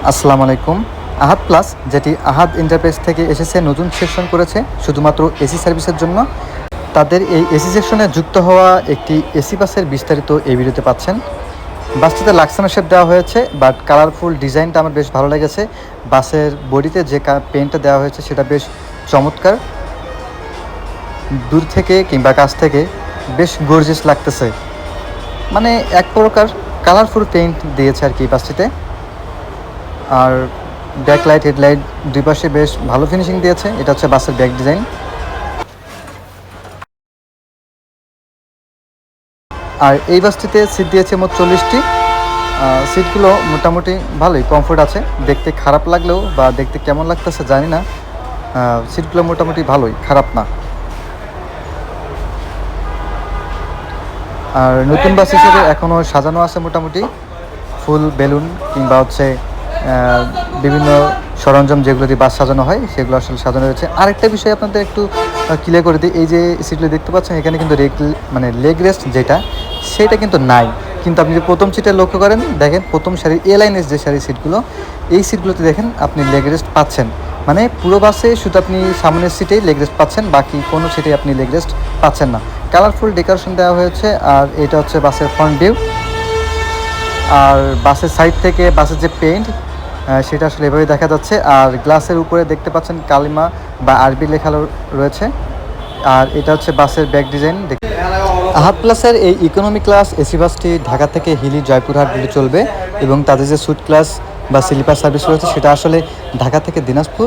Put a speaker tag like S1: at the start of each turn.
S1: আসসালামু আলাইকুম। আহাদ প্লাস, যেটি আহাদ এন্টারপ্রাইজ থেকে এসেছে, নতুন সেকশন করেছে শুধুমাত্র এসি সার্ভিসের জন্য। তাদের এই এসি সেকশনে যুক্ত হওয়া একটি এসি বাসের বিস্তারিত এই ভিডিওতে পাচ্ছেন। বাসটিতে লাক্সানা শেপ দেওয়া হয়েছে, বাট কালারফুল ডিজাইনটা আমার বেশ ভালো লেগেছে। বাসের বডিতে যে পেইন্টটা দেওয়া হয়েছে সেটা বেশ চমৎকার। দূর থেকে কিংবা কাছ থেকে বেশ গর্জিয়াস লাগতেছে, মানে এক প্রকার কালারফুল পেইন্ট দিয়েছে আর কি বাসটিতে। আর ব্যাকলাইট হেডলাইট দুই পাশে বেশ ভালো ফিনিশিং দিয়েছে। এটা হচ্ছে বাসের ব্যাক ডিজাইন। আর এই বাসটিতে সিট দিয়েছে মোট 40টি। সিটগুলো মোটামুটি ভালোই কমফোর্ট আছে, দেখতে খারাপ লাগলেও বা দেখতে কেমন লাগতেছে জানি না, সিটগুলো মোটামুটি ভালোই, খারাপ না। আর নতুন বাস হিসেবে এখনও সাজানো আছে মোটামুটি ফুল বেলুন কিংবা হচ্ছে বিভিন্ন সরঞ্জাম যেগুলো দিয়ে বাস সাজানো হয় সেগুলো আসলে সাজানো রয়েছে। আরেকটা বিষয় আপনাদের একটু ক্লিয়ার করে দিই, এই যে সিটগুলো দেখতে পাচ্ছেন এখানে কিন্তু লেগ রেস্ট যেটা সেটা কিন্তু নাই। কিন্তু আপনি যে প্রথম সিটে লক্ষ্য করেন, দেখেন প্রথম সারির এ লাইনের যে সারির সিটগুলো, এই সিটগুলোতে দেখেন আপনি লেগ রেস্ট পাচ্ছেন। মানে পুরো বাসে শুধু আপনি সামনের সিটেই লেগ রেস্ট পাচ্ছেন, বাকি কোনো সিটেই আপনি লেগ রেস্ট পাচ্ছেন না। কালারফুল ডেকোরেশন দেওয়া হয়েছে। আর এটা হচ্ছে বাসের ফ্রন্ট ভিউ। আর বাসের সাইড থেকে বাসের যে পেইন্ট সেটা আসলে এভাবে দেখা যাচ্ছে। আর গ্লাসের উপরে দেখতে পাচ্ছেন কালিমা বা আরবি লেখা রয়েছে। আর এটা হচ্ছে বাসের ব্যাক ডিজাইন। আহাদ প্লাসের এই ইকোনমি ক্লাস এসি বাসটি ঢাকা থেকে হিলি জয়পুরহাট রুটে চলবে, এবং তাদের যে সুট ক্লাস বা স্লিপার সার্ভিস রয়েছে সেটা আসলে ঢাকা থেকে দিনাজপুর